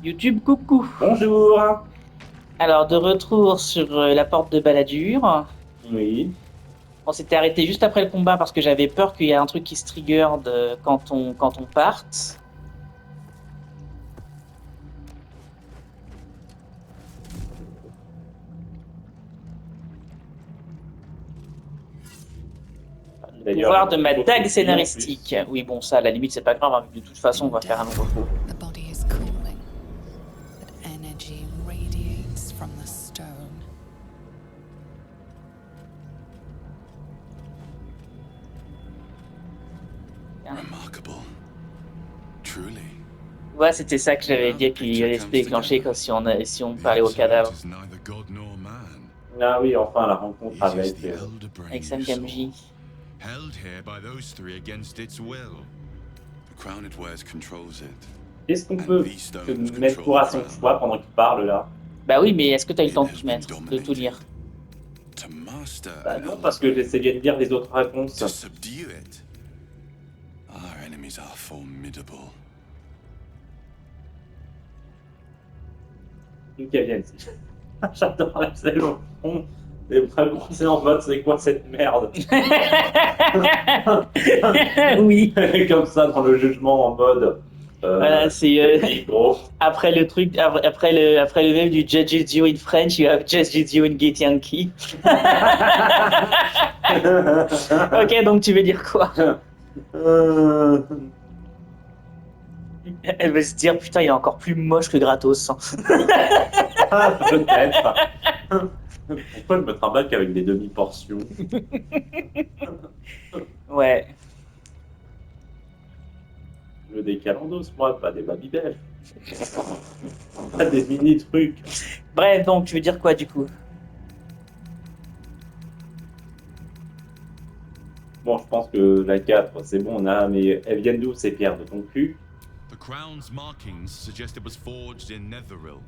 YouTube, coucou. Bonjour. Alors, de retour sur la porte de Baldur. Oui. On s'était arrêté juste après le combat parce que j'avais peur qu'il y ait un truc qui se trigger quand on parte. Le D'ailleurs, pouvoir de il ma faut dague qu'il y ait en plus. scénaristique. Oui, bon, ça, à la limite, c'est pas grave, hein, de toute façon, on va faire un nouveau coup. The body is cooling, but energy radiates from the stone. Remarkable. Truly. Ouais, c'était ça que j'avais dit qu'il allait se déclencher quand si on parlait au cadavre. Ah oui, enfin, la rencontre avec... Avec Sam Gamgee. Held here by those three against its will. The crown it wears controls it. Est-ce qu'on peut se mettre pour à son choix pendant qu'il parle, là? Bah oui, mais est-ce que t'as eu le temps de tout mettre, de tout lire? To master Bah non, parce que j'essayais de lire les autres réponses. to subdue it. Our enemies are formidable. Donc, elle vient ici. J'adore la scène au fond. Et vraiment, c'est en mode, c'est quoi cette merde? Oui. Comme ça, dans le jugement, en mode... Voilà, c'est gros. après le truc, après le même du Judges You in French, you have Judges You in Get Yankee. Ok, donc tu veux dire quoi? Elle va se dire, putain, il est encore plus moche que Gratos. Peut-être. Pourquoi je me trimballe qu'avec des demi-portions? Ouais. Je veux des calendos, moi, pas des babybel. Pas des mini-trucs. Bref, donc tu veux dire quoi du coup? Bon, je pense que la 4, c'est bon, on a, mais elles viennent d'où ces pierres de ton cul? The crown's markings suggest it was forged in Netheril,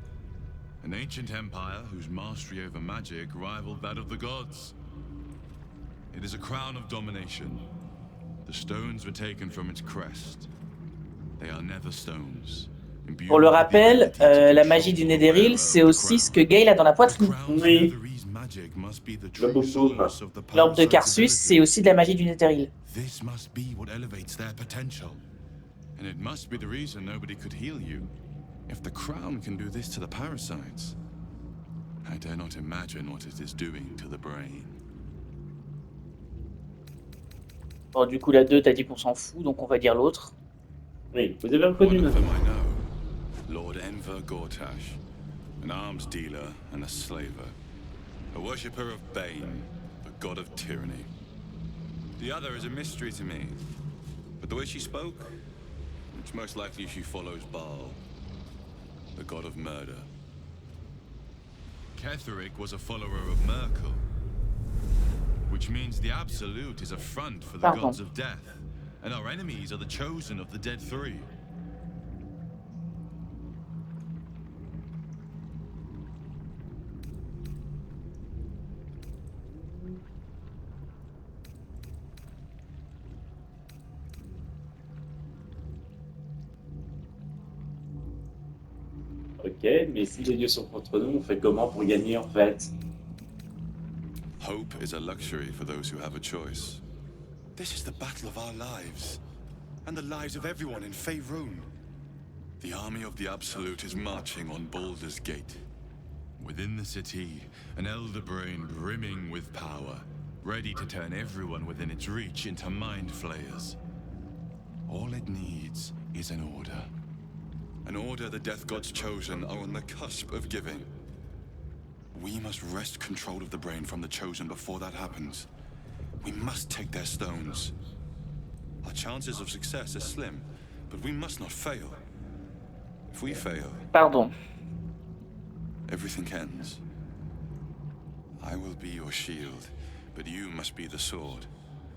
an ancient empire whose mastery over magic rivaled that of the gods. It is a crown of domination. The stones were taken from its crest. They are nether stones. Pour le rappel, la magie du Netheril, c'est aussi ce que Gale a dans la poitrine. Oui. Le boussou. L'orbe de Karsus, c'est aussi de la magie du Netheril. This must be what elevates their potential. And it must be the reason nobody could heal you. If the crown can do this to the parasites, I dare not imagine what it is doing to the brain. Bon, du coup, la 2, t'as dit qu'on s'en fout, donc on va dire l'autre. Oui, vous avez reconnu One of maintenant. them I know, Lord Enver Gortash, an arms dealer and a slaver, a worshipper of Bane, a god of tyranny. The other is a mystery to me, but the way she spoke, it's most likely she follows Baal, the god of murder. Ketheric was a follower of Merkel, which means the Absolute is a front for the Pardon. gods of death, and our enemies are the chosen of the Dead Three. Ok, mais si les dieux sont contre nous, on fait comment pour gagner en fait? Hope is a luxury for those who have a choice. This is the battle of our lives, and the lives of everyone in Faerun. The army of the Absolute is marching on Baldur's Gate. Within the city, an elder brain brimming with power, ready to turn everyone within its reach into mind flayers. All it needs is an order. An order the Death Gods chosen are on the cusp of giving. We must wrest control of the brain from the Chosen before that happens. We must take their stones. Our chances of success are slim, but we must not fail. If we fail, Pardon. everything ends. I will be your shield, but you must be the sword.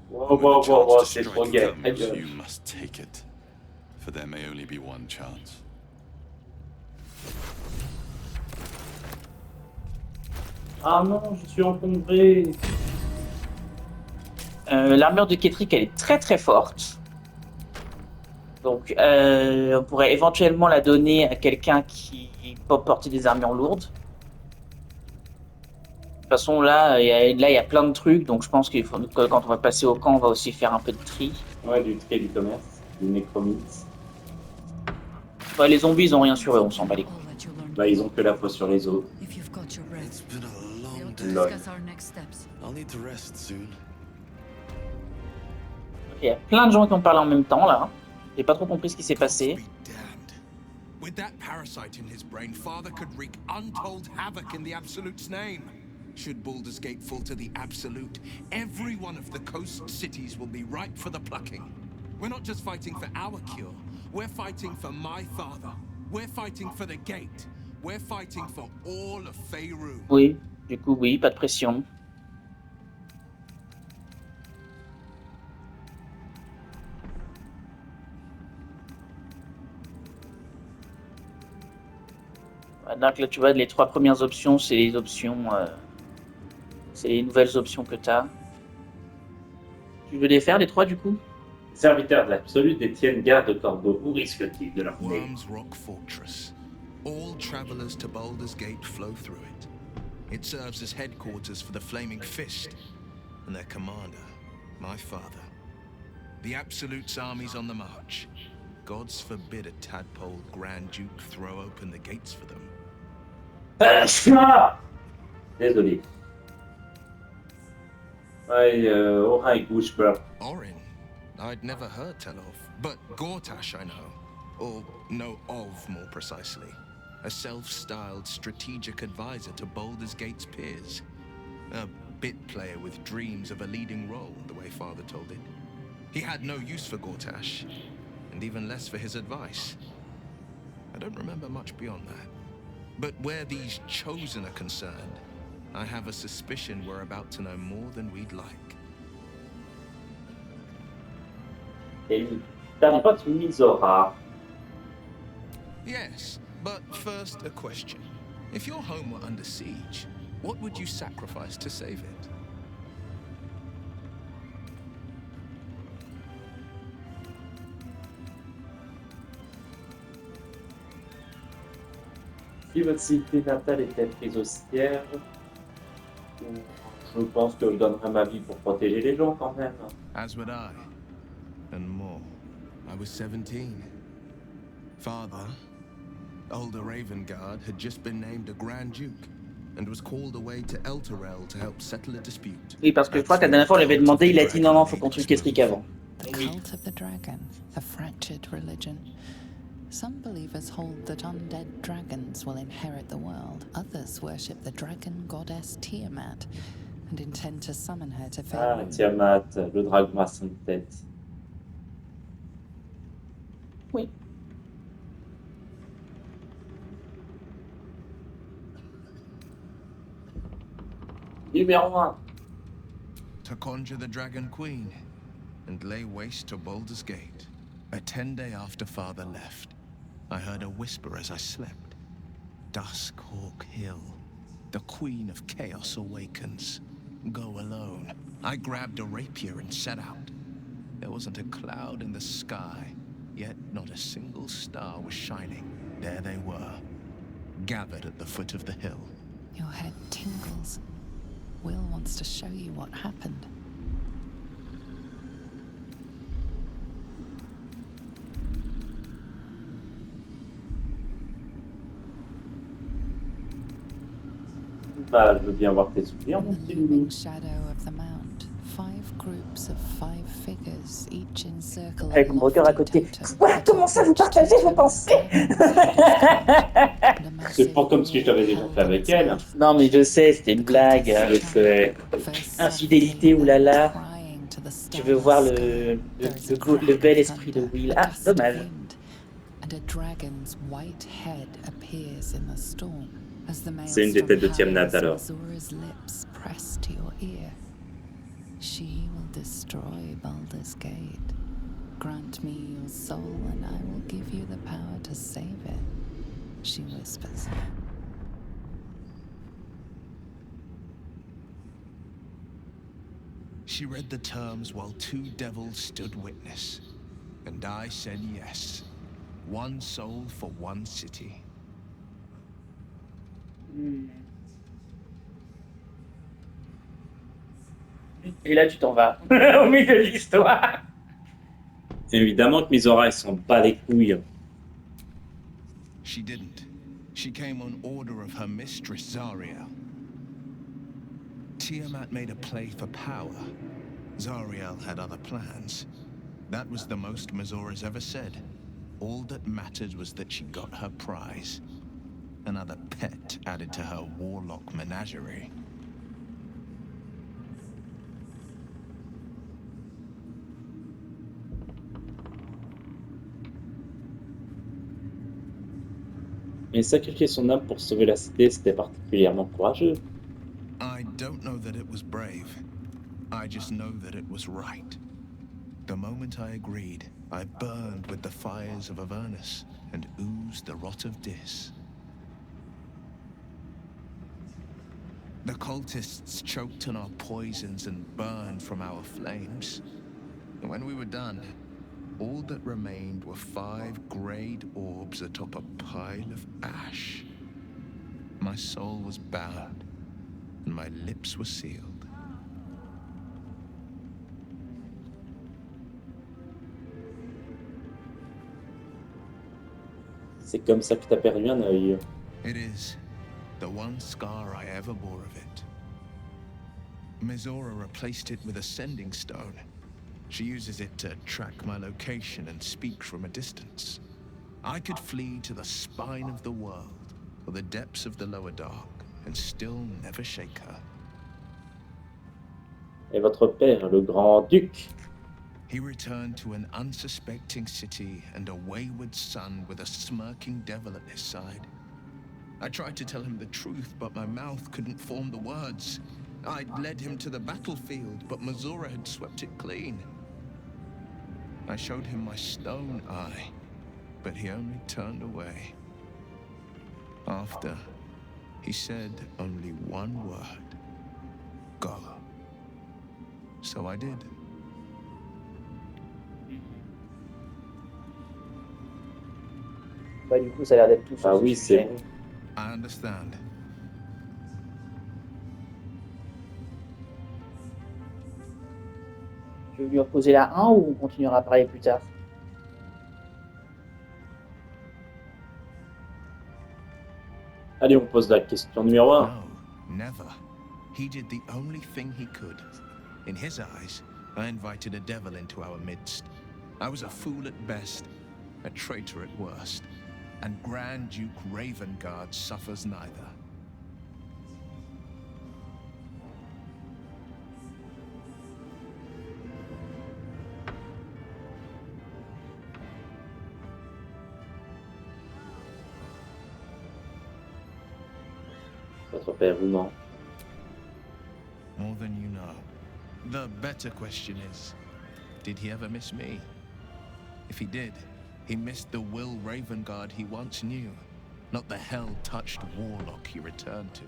Wow, When wow, the wow, wow, chance c'est to trop strike gay. comes, you must take it. For there may only be one chance. Ah non, je suis encombré. L'armure de Ketrick, elle est très très forte. Donc, on pourrait éventuellement la donner à quelqu'un qui peut porter des armures lourdes. De toute façon, là, il y a plein de trucs, donc je pense que quand on va passer au camp, on va aussi faire un peu de tri. Ouais, du tri du commerce, du necromite. Ouais, les zombies, ils ont rien sur eux, on s'en bat les couilles. All that you learned Bah, ils ont before. que la faute sur les autres. If you've got your It's breath, been a we long ought to day. Lol. discuss our next steps. I'll need to rest soon. Il y a plein de gens qui ont parlé en même temps, là. J'ai pas trop compris ce qui s'est Gods passé. be damned. With that parasite in his brain, Father could wreak untold havoc in the Absolute's name. Should Baldur's Gate fall to the Absolute, every one of the coast cities will be ripe for the plucking. We're not just fighting for our cure, we're fighting for my father. We're fighting for the gate. We're fighting for all of Faerun. Oui, du coup, oui, pas de pression. Donc là, tu vois, les 3 premières options, c'est les options... c'est les nouvelles options que tu as. Tu veux les faire, les 3, du coup? Les serviteurs de l'Absolu détiennent garde corbeau. Où risquent-ils de leur nez? Worm's Rock Fortress. All travelers to Baldur's Gate flow through it. It serves as headquarters for the Flaming Fist and their commander, my father. The Absolute's armies on the march. Gods forbid a tadpole Grand Duke throw open the gates for them. Désolé. Ouais, Aura et bouge pas. Orin? I'd never heard tell of, but Gortash I know. Or know of, more precisely. A self-styled strategic advisor to Baldur's Gate's peers. A bit player with dreams of a leading role, the way Father told it. He had no use for Gortash, and even less for his advice. I don't remember much beyond that. But where these chosen are concerned, I have a suspicion we're about to know more than we'd like. Et ta pote Mizora. Yes, but first a question. If your home were under siege, what would you sacrifice to save it? Si votre cité natale était prise au cierge, je pense que je donnerais ma vie pour protéger les gens quand même. As would I. And more. I was 17. Father, older Ravengard, had just been named a Grand Duke and was called away to Elturel to help settle a dispute. Oui, parce que je crois que la dernière fois, on lui avait demandé, il a dit non, non, faut qu'on tue Ketrick avant. The cult of the dragon, a fractured religion. Some believers hold that undead dragons will inherit the world. Others worship the dragon goddess Tiamat and intend to summon her to Ah, Faerun. Tiamat, le dragon à 5 têtes. Oui. Numéro 1. To conjure the Dragon Queen and lay waste to Baldur's Gate. A 10 day after Father left, I heard a whisper as I slept. Dusk Hawk Hill. The Queen of Chaos awakens. Go alone. I grabbed a rapier and set out. There wasn't a cloud in the sky, yet not a single star was shining. There they were, gathered at the foot of the hill. Your head tingles. Will wants to show you what happened. Bah, je veux bien voir tes souvenirs, mon In the petit looming loulou. shadow of the mount, 5 groups of 5 figures, each encircling Avec mon moteur à côté. Ouais, comment ça, vous partagez vos pensées? C'est pas comme si je t'avais déjà fait avec elle. Non, mais je sais, c'était une blague. Je sais. Infidélité, oulala. Tu veux voir le bel esprit de Will. Ah, dommage. And a dragon's white head appears in the storm. As the C'est une des têtes de Tiamnat, howls, alors. Zora's lips press to your ear. She will destroy Baldur's Gate. Grant me your soul and I will give you the power to save it, she whispers. She read the terms while 2 devils stood witness. And I said yes. One soul for one city. Et là, tu t'en vas au milieu de l'histoire. Évidemment que Mizora, elle s'en bat les couilles. She didn't. She came on order of her mistress, Zariel. Tiamat made a play for power. Zariel had other plans. That was the most Mizora's ever said. All that mattered was that she got her prize. Another pet added to her warlock menagerie. Mais sacrifier son âme pour sauver la cité, c'était particulièrement courageux. I don't know that it was brave. I just know that it was right. The moment I agreed, I burned with the fires of Avernus and oozed the rot of Dis. The cultists choked on our poisons and burned from our flames. And when we were done, all that remained were 5 greyed orbs atop a pile of ash. My soul was bound, and my lips were sealed. C'est comme ça que t'as perdu un œil. It is the one scar I ever bore of it. Mizora replaced it with a sending stone. She uses it to track my location and speak from a distance. I could flee to the spine of the world or the depths of the lower dark and still never shake her. Et votre père, le grand-duc? He returned to an unsuspecting city and a wayward son with a smirking devil at his side. I tried to tell him the truth, but my mouth couldn't form the words. I'd led him to the battlefield, but Mizora had swept it clean. I showed him my stone eye, but he only turned away. After, he said only one word. Go. So I did. Bah, du coup, ça a l'air d'être tout sur Ah ce oui, sujet. c'est bon. I understand. Tu veux lui reposer la 1 ou on continuera à parler plus tard? Allez, on pose la question numéro 1. No, never. He did the only thing he could. In his eyes, I invited a devil into our midst. I was a fool at best, a traitor at worst. And Grand Duke Ravengard suffers neither. Votre père ou non? More than you know. The better question is, did he ever miss me? If he did, he missed the Will Ravengard he once knew, not the hell-touched warlock he returned to.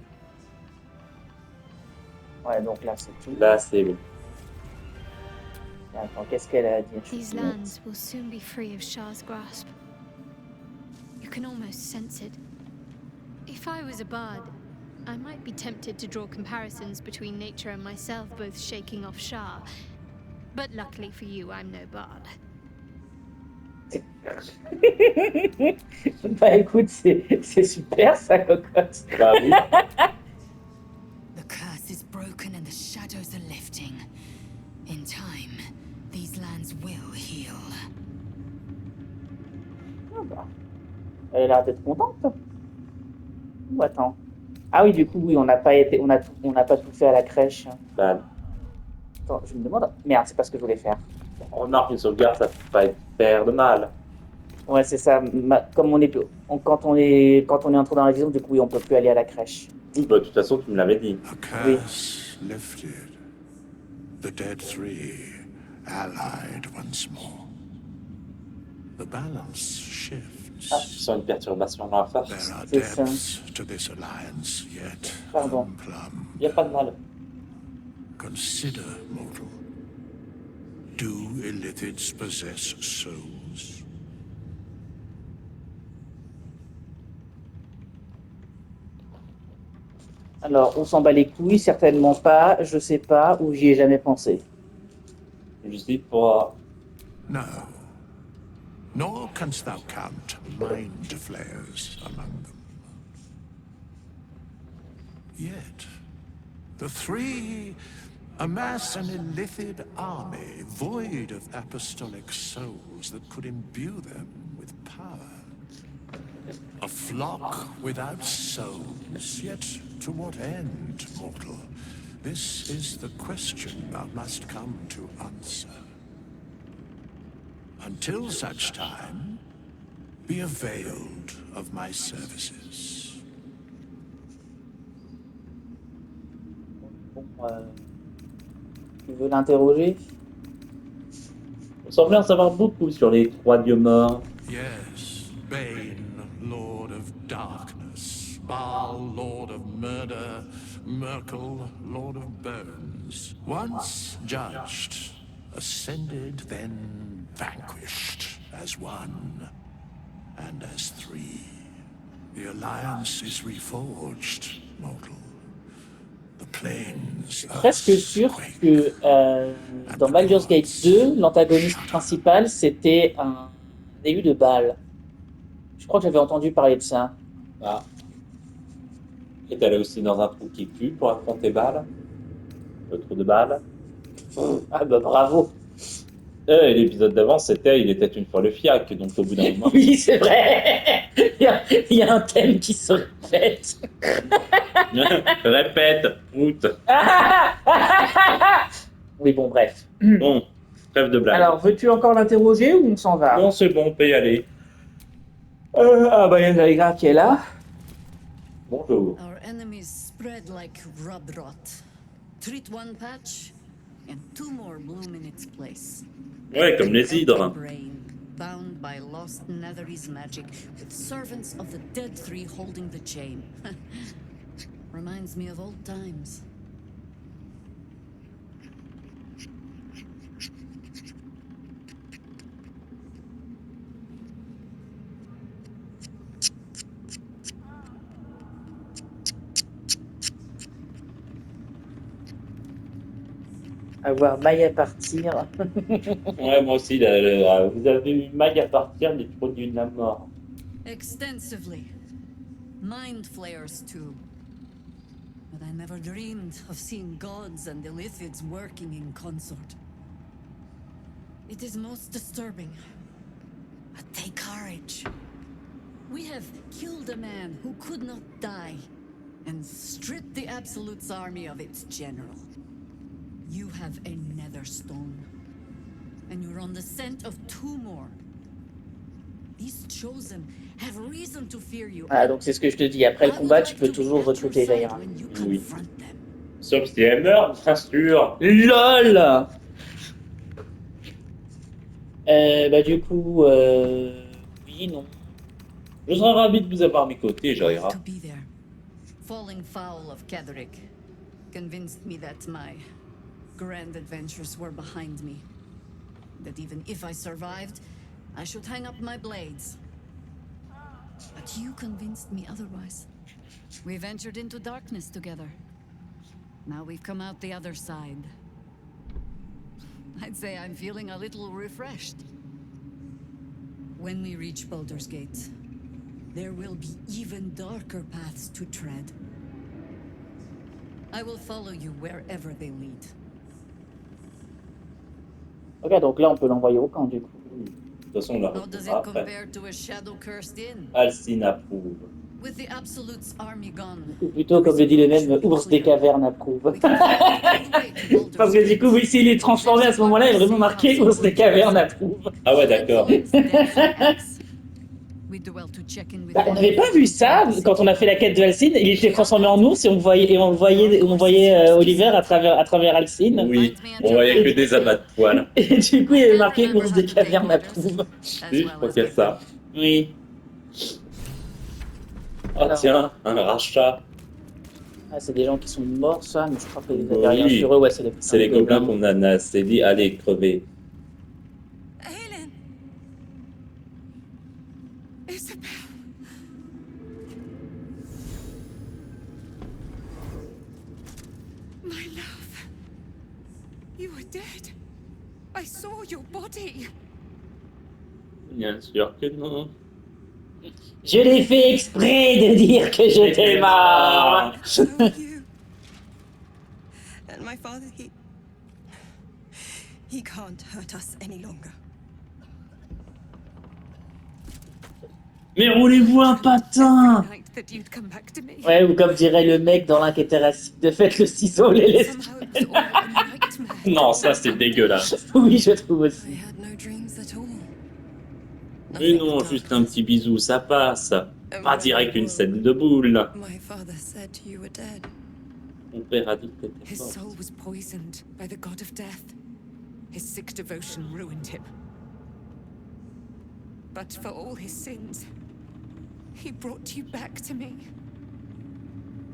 Ouais, donc là, c'est tout. Là, c'est bon. Attends, qu'est-ce qu'elle a dit? These lands will soon be free of Shah's grasp. You can almost sense it. If I was a bard, I might be tempted to draw comparisons between nature and myself, both shaking off Shah. But luckily for you, I'm no bard. Bah écoute, c'est super ça, cocotte. Bah oui. The curse is broken and the shadows are lifting. In time, these lands will heal. Ah bah. Elle a l'air d'être contente. Oh, attends. Ah oui, du coup, oui, on n'a pas tout fait à la crèche. Bah, Attends, je me demande. Merde, c'est pas ce que je voulais faire. on remarque une sauvegarde, ça peut pas faire de mal. Ouais, c'est ça. Comme quand on est entré dans la vision, du coup, oui, on peut plus aller à la crèche. Oui, bah, de toute façon, tu me l'avais dit. A curse lifted. The dead 3 allied once more. The balance shifts. Ah, je sens une perturbation dans la face. There are C'est ça. depths to this alliance yet Pardon. unplumbed. Y a pas de mal. Consider, mortal. Do illithids possess souls? Alors, on s'en bat les couilles, certainement pas, je sais pas, ou j'y ai jamais pensé. Je sais pas. No. Nor canst thou count mind flayers among them. Yet, the three amass an illithid army void of apostolic souls that could imbue them with power. A flock without souls, yet to what end, mortal? This is the question thou must come to answer. Until such time, be availed of my services. Bon, tu veux l'interroger? On semblait en savoir beaucoup sur les 3 dieux morts. Yes, Bane, Lord of Darkness, Baal, Lord of Murder, Merkel, Lord of Bones. Once judged, ascended, then vanquished as one and as three. The alliance is reforged, mortal. The plains Presque sûr que dans Baldur's Gate 2, l'antagoniste principal c'était un élu de Bâle. Je crois que j'avais entendu parler de ça. Ah. Et t'es allé aussi dans un trou qui pue pour affronter Bâle. Le trou de Bâle. Ah bah bravo! Et l'épisode d'avant, c'était Il était une fois le fiac, donc au bout d'un moment. Oui, c'est vrai! Il y a un thème qui se répète. Répète, route. Oui, bon, bref. Bon, trêve de blague. Alors, veux-tu encore l'interroger ou on s'en va? Non, c'est bon, on peut y aller. Ah bah, il y a Jaheira qui est là. Bonjour. Our enemies spread like rub rot. Treat one patch, and 2 more bloom in its place. Ouais, comme les hydres. Brain, bound by lost Netherese magic, with servants of the dead three holding the chain. Reminds me of old times. Avoir maille à partir. Ouais, moi aussi, vous avez eu maille à partir des produits de la mort. Extensively. Mind flayers too. But I never dreamed of seeing gods and illithids working in consort. It is most disturbing. But take courage. We have killed a man who could not die, and stripped the Absolute's army of its general. You have a nether stone, and you're on the scent of 2 more. These chosen have reason to fear you. Ah, donc c'est ce que je te dis. Après le combat, tu peux toujours recruter Jaheira. Oui. Sauf si elle meurt, bien sûr. LOL! Bah du coup, oui, non. Je serais ravi de vous avoir à mes côtés, Jaheira. To be there. Falling foul of Ketherick convinced me that my grand adventures were behind me. That even if I survived, I should hang up my blades. But you convinced me otherwise. We ventured into darkness together. Now we've come out the other side. I'd say I'm feeling a little refreshed. When we reach Baldur's Gate, there will be even darker paths to tread. I will follow you wherever they lead. Ok, donc là, on peut l'envoyer au camp, du coup. De toute façon, on la How does it retrouvera après. compare to a shadow-cursed inn? Alcine approuve. With the Absolute's army gone. Ou plutôt, comme le dit le même, ours des cavernes approuve. We can find a way to Baldur's Parce que du coup, Gate. oui, s'il est transformé à ce moment-là, il est vraiment marqué ours des cavernes approuve. Ah ouais, d'accord. We do well to check in with Bah, on n'avait pas vu ça quand on a fait la quête de Alcine. Il était transformé en ours et on voyait Oliver à travers Alcine. Oui, on voyait que des amas de poils. Et du coup, il y avait marqué ours des cavernes approuve. Oui, je crois qu'il y a ça. Oui. Ah tiens, un rachat. Ah, c'est des gens qui sont morts, ça, mais je crois que les Oui. avait rien sur eux. Ouais, c'est C'est les gobelins qu'on a dit, allez, crever. You were dead. I saw your body. Bien sûr que non. Je l'ai fait exprès de dire que j'étais mort. So you. And my father, he can't hurt us any longer. Mais roulez-vous un patin! Every night that you'd come back to me. Ouais, ou comme dirait le mec dans l'Inquétéracide de faites le ciseau, les lesbiennes. Somehow it was all a nightmare. Non, ça c'est dégueulasse. Oui, je trouve aussi. I had no dreams at all. Mais Nothing non, but juste un darkness. petit bisou, ça passe. Pas direct une scène de boule. My father said you were dead. Mon père a dit que t'étais His mort. soul was poisoned by the god of death. His sick devotion ruined him. But for all his sins, he brought you back to me.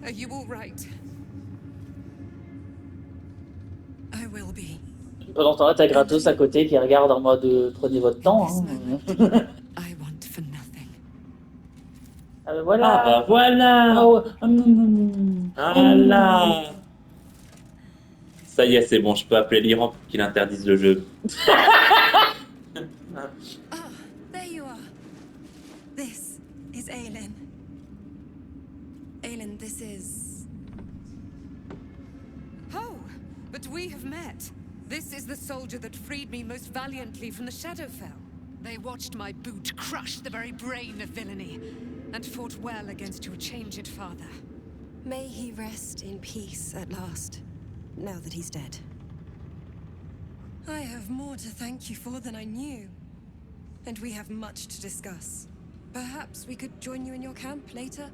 Are you all right? I will be. Pendant ce temps-là, t'as Gratos à côté qui regarde en mode prenez votre temps. This Hein. moment, I want for nothing. Ah ben voilà. Ah bah voilà! Oh, Ah là! Ça y est, c'est bon, je peux appeler l'Iran pour qu'il interdise le jeu. Ah, there you are. This is Aelin. Aelin, this is... Oh, but we have met. This is the soldier that freed me most valiantly from the Shadowfell. They watched my boot crush the very brain of villainy, and fought well against your changed father. May he rest in peace at last, now that he's dead. I have more to thank you for than I knew. And we have much to discuss. Perhaps we could join you in your camp later?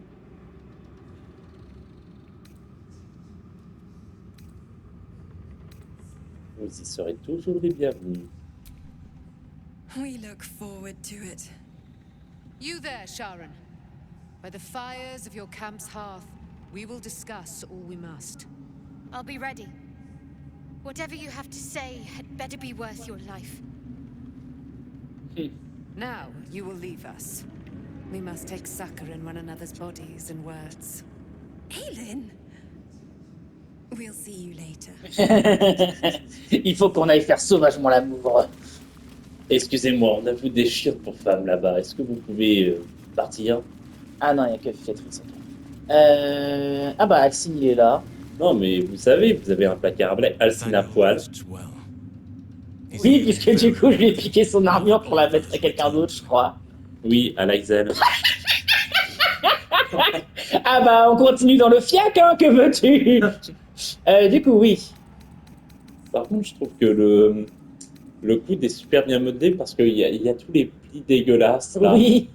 Vous y serez toujours les bienvenus. We look forward to it. You there, Sharon. By the fires of your camp's hearth, we will discuss all we must. I'll be ready. Whatever you have to say had better be worth your life. Now, you will leave us. We must take succor in one another's bodies and words. Aelin! We'll see you later. Il faut qu'on aille faire sauvagement l'amour. Excusez-moi, on a vu des chiottes pour femmes là-bas. Est-ce que vous pouvez partir? Ah non, il n'y a que Fiatrix. Ah bah, Alcine, il est là. Non, mais vous savez, vous avez un placard à blé, Alcine à poil. Oui, puisque du coup, je lui ai piqué son armure pour la mettre à quelqu'un d'autre, je crois. Oui, à l'Aixelles. Ah bah, on continue dans le fiac, hein, que veux-tu? Du coup, oui. Par contre, je trouve que le coude est super bien modelé parce qu'il y a tous les plis dégueulasses là. Oui,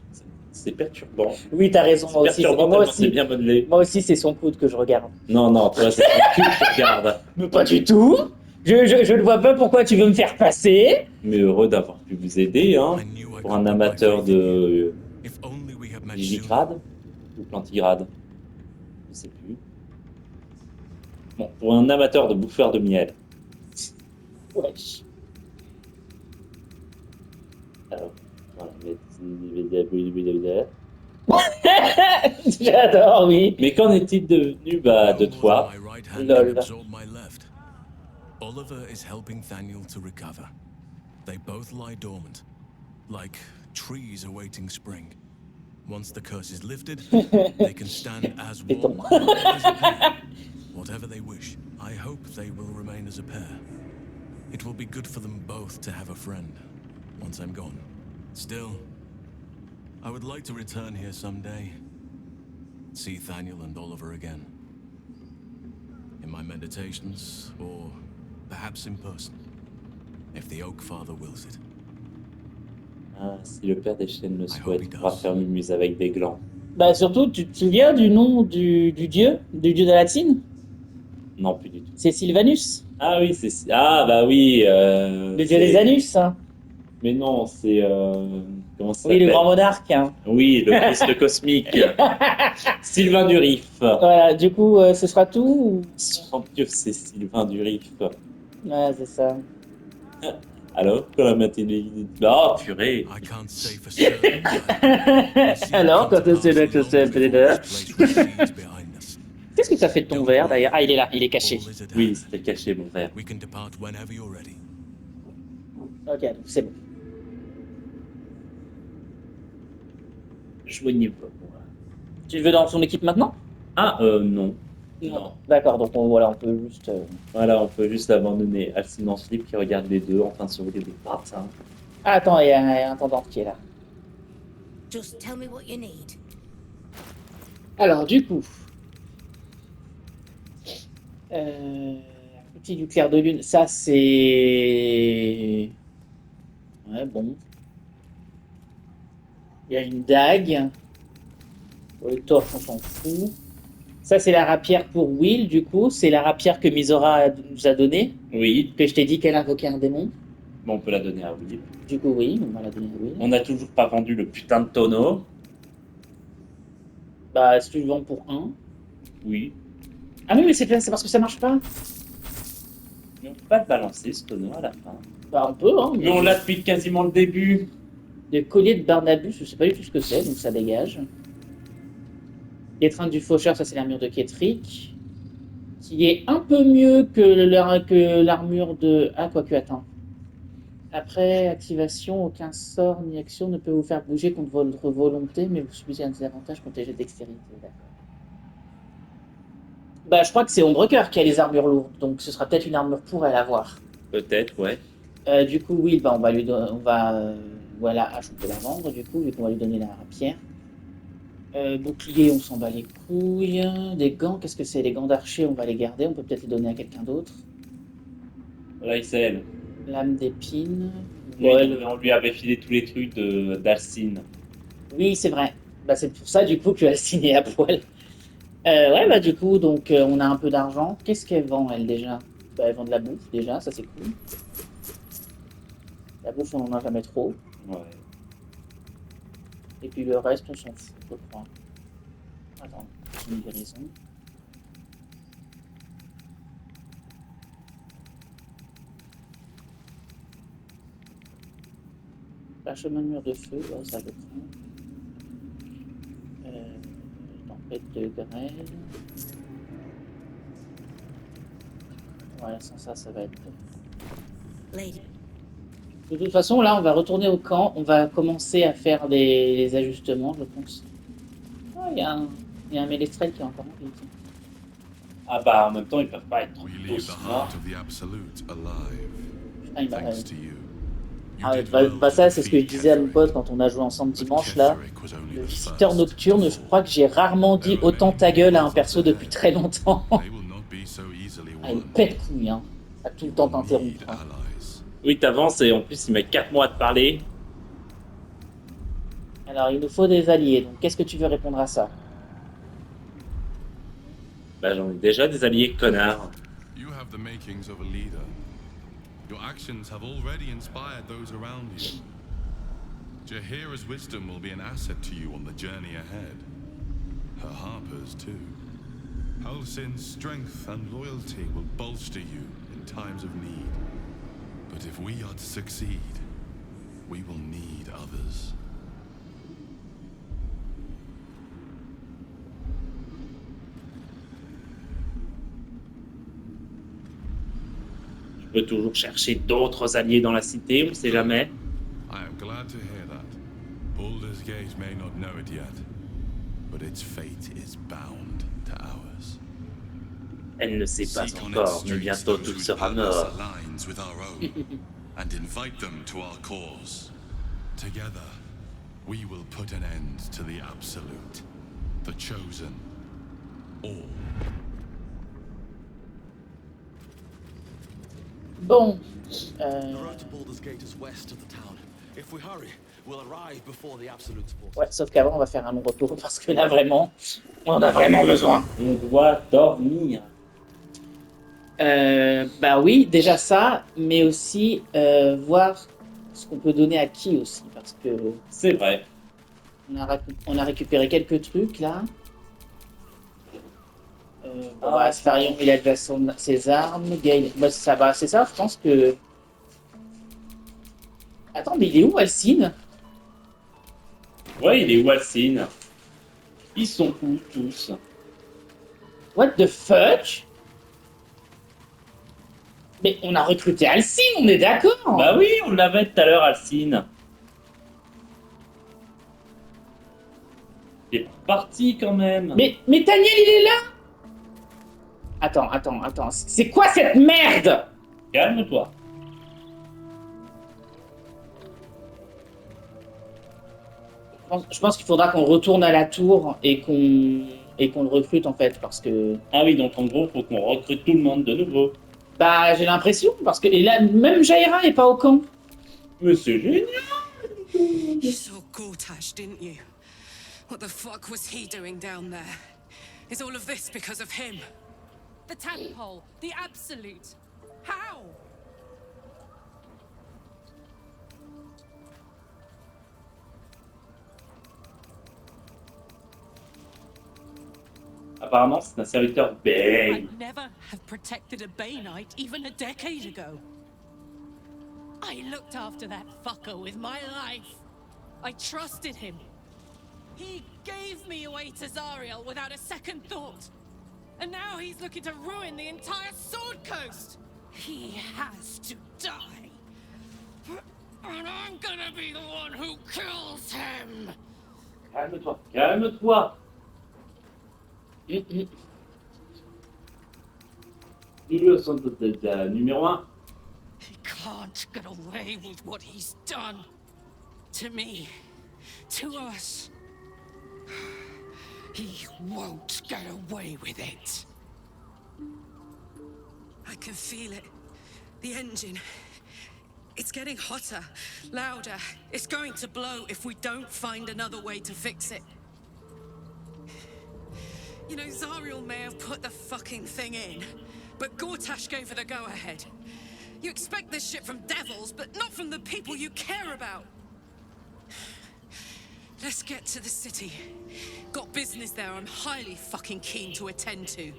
C'est perturbant. oui, t'as raison, C'est moi aussi. perturbant Moi tellement c'est aussi, bien modelé. moi aussi, c'est son coude que je regarde. Non, toi, c'est ton cul que tu regardes. Mais pas du tout. Je ne vois pas pourquoi tu veux me faire passer. Mais heureux d'avoir pu vous aider, hein, pour un amateur de digigrade ou plantigrade. Je sais plus. Bon, pour un amateur de bouffeur de miel. Wesh. Alors, voilà, J'adore, oui. mais qu'en est-il devenu de toi? Lol. Oliver is helping Thaniel to recover. They both lie dormant, like trees awaiting spring. Once the curse is lifted, they can stand as one, as a pair. Whatever they wish, I hope they will remain as a pair. It will be good for them both to have a friend, once I'm gone. Still, I would like to return here someday. See Thaniel and Oliver again. In my meditations, or perhaps in person, if the Oak Father wills it. Ah, si le père des chênes le souhaite, on pourra faire mumuse avec des glands. Bah surtout, tu te souviens du nom du dieu de la Latine? Non, plus du tout. C'est Sylvanus, Ah oui, Ah bah oui. le dieu des anus. Hein. Mais non, c'est... Comment ça Oui, le s'appelle? grand monarque. Hein. Oui, le Christ cosmique. Sylvain du Rif. Voilà, du coup, ce sera tout ou... Mon Dieu, c'est Sylvain du Rif. Ouais, c'est ça. Alors, pour la matinée... Oh, purée. I can't say for certain. but I see it Alors, come quand to c'est pass là que long c'est before là. this place recedes behind us. Qu'est-ce que ça fait de ton Don't verre worry. d'ailleurs? Ah, il est là, il est caché. All is at Oui, hand. c'était caché mon verre. We can depart whenever you're ready. Ok, donc c'est bon. Joignez pas. Tu le veux dans son équipe maintenant? Ah, non. Non. D'accord, donc voilà, on peut juste. Voilà, on peut juste abandonner Alcine en slip qui regarde les deux en train de se rouler des pattes. Hein. Ah, attends, il y a un intendant qui est là. Just tell me what you need. Alors, du coup. Outil du clair de lune, ça c'est. Ouais, bon. Il y a une dague. Pour les torches, on s'en fout. Ça, c'est la rapière pour Will, du coup. C'est la rapière que Misora nous a donnée. Oui, Que je t'ai dit qu'elle invoquait un démon. bon, on peut la donner à Will. Du coup, oui, on va la donner à Will. On n'a toujours pas vendu le putain de tonneau. Bah, si tu le vends pour 1. Oui. Ah oui, mais c'est parce que ça marche pas. Mais on peut pas le balancer ce tonneau à la fin. Bah, on peut, hein. Mais on l'a depuis quasiment le début. Le collier de Barnabus, je sais pas du tout ce que c'est, donc ça dégage. L'étreinte du faucheur, ça c'est l'armure de Ketrick. Qui est un peu mieux que l'armure de... Ah, quoique, attends. Après activation, aucun sort ni action ne peut vous faire bouger contre votre volonté, mais vous subissez un désavantage contre les jets de dextérité. D'accord. Bah, je crois que c'est Ombrecoeur qui a les armures lourdes, donc ce sera peut-être une armure pour elle à voir. Peut-être, ouais. Du coup, oui, bah, on va lui donner... voilà, on peut la vendre, du coup, vu qu'on va lui donner la rapière. Bouclier, on s'en bat les couilles. Des gants, qu'est-ce que c'est? Les gants d'archer, on va les garder. On peut peut-être les donner à quelqu'un d'autre. Voilà, c'est elle. Lame d'épine. On lui avait filé tous les trucs d'Alcine. Oui, c'est vrai. Bah, c'est pour ça, du coup, que Alcine est à poil. Ouais, bah, du coup, donc, on a un peu d'argent. Qu'est-ce qu'elle vend, elle, déjà? Bah, elle vend de la bouffe, déjà, ça c'est cool. La bouffe, on en a jamais trop. Ouais. Et puis le reste, on s'en fout, je crois. Attends, j'ai une guérison. La chemin de mur de feu, ouais, ça le prend. Tempête de grêle. Ouais, sans ça, ça va être... Lady. De toute façon, là, on va retourner au camp. On va commencer à faire les ajustements, je pense. Ah, il y a un ménestrel qui est encore en vie. Ah bah, en même temps, ils peuvent pas être We tous leave the morts. heart of the Absolute alive. Ah, il m'a... Thanks to you. You Ah, did bah, well bah, to ça, c'est ce que je defeat disais à mon Ketheric, pote quand on a joué ensemble but dimanche, là. Ketheric was only Le the visiteur first nocturne, to je fall. crois que j'ai rarement dit autant ta gueule à un perso depuis très longtemps. They will not be so easily Ah, il won. pète couille, hein. À tout le temps We'll need t'interrompre. Hein. allies. Oui, t'avances et en plus, il met 4 mois à te parler. Alors, il nous faut des alliés, donc qu'est-ce que tu veux répondre à ça? Bah, j'en ai déjà des alliés, connard. You have the makings of a leader. Your actions have already inspired those around you. Jaheira's wisdom will be an asset to you on the journey ahead. Her harpers, too. Halsin's strength and loyalty will bolster you in times of need. But if we are to succeed, we will need others. Je peux toujours chercher d'autres alliés dans la cité, on sait jamais. I am glad to hear that. Baldur's Gate may not know it yet, but its fate is bound to ours. Elle ne sait pas Seek on encore, its mais streets bientôt those tout whose sera purpose mort. aligns with our own, and invite them to our cause. Together, we will put an end to the Absolute, the Chosen, all. Bon. The road to Baldur's Gate is west of the town. If we hurry, we'll arrive before the Absolute's forces. Ouais, sauf qu'avant, on va faire un long retour parce que là, vraiment, on en a vraiment besoin. On doit dormir. Bah oui, déjà ça, mais aussi voir ce qu'on peut donner à qui aussi, parce que C'est vrai. on a récupéré quelques trucs là. Bah, Asparion, il a déjà ses armes. Gail, bah, ça va, c'est ça, je pense que. Attends, mais il est où Alcine? Ouais, il est où Alcine? Ils sont où tous? What the fuck? Mais on a recruté Alcine, on est d'accord? Bah oui, on l'avait tout à l'heure, Alcine. Il est parti quand même. Mais Daniel, il est là? Attends. C'est quoi cette merde? Calme-toi. Je pense qu'il faudra qu'on retourne à la tour et qu'on le recrute en fait, parce que... Ah oui, donc en gros, faut qu'on recrute tout le monde de nouveau. Bah, j'ai l'impression, parce que et là, même Jaheira est pas au camp. Mais c'est génial. You saw Gortash, didn't you? What the fuck was he doing down there? Is all of this because of him? The tadpole, the absolute. How? Apparemment, c'est un serviteur Bane. I'd never have protected a Bay Knight even a decade ago. I looked after that fucker with my life. I trusted him. He gave me away to Zariel without a second thought. And now he's looking to ruin the entire Sword Coast. He has to die. And I'm gonna be the one who kills him. Calme-toi, calme-toi. Numéro 1. He can't get away with what he's done. To me. To us. He won't get away with it. I can feel it. The engine. It's getting hotter, louder. It's going to blow if we don't find another way to fix it. You know, Zariel may have put the fucking thing in, but Gortash gave her the go-ahead. You expect this shit from devils, but not from the people you care about. Let's get to the city. Got business there I'm highly fucking keen to attend to.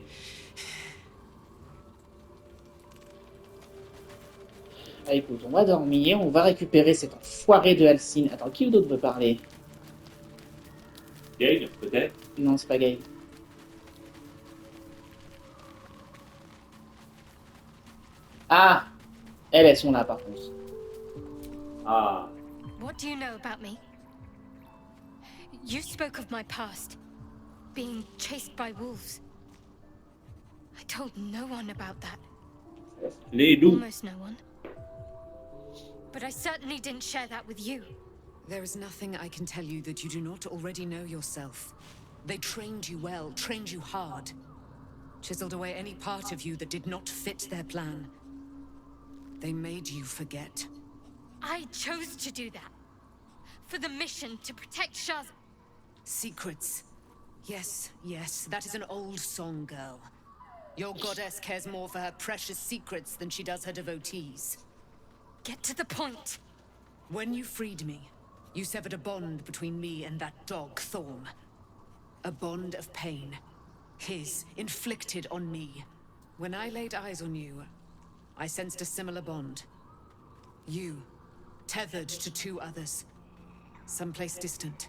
Ah, écoute, on va dormir, on va récupérer cet enfoiré de Alcine. Attends, qui d'autre veut parler? Gail, peut-être? Non, c'est pas Gail. Ah! Elles sont là, par contre. Ah. What do you know about me? You spoke of my past, being chased by wolves. I told no one about that. Les loups. Almost no one. But I certainly didn't share that with you. There is nothing I can tell you that you do not already know yourself. They trained you well, trained you hard. Chiseled away any part of you that did not fit their plan. They made you forget. I chose to do that. For the mission to protect Shaz. Secrets. Yes, that is an old song, girl. Your goddess cares more for her precious secrets than she does her devotees. Get to the point. When you freed me, you severed a bond between me and that dog, Thorm. A bond of pain. His, inflicted on me. When I laid eyes on you, I sensed a similar bond. You, tethered to two others. Someplace distant.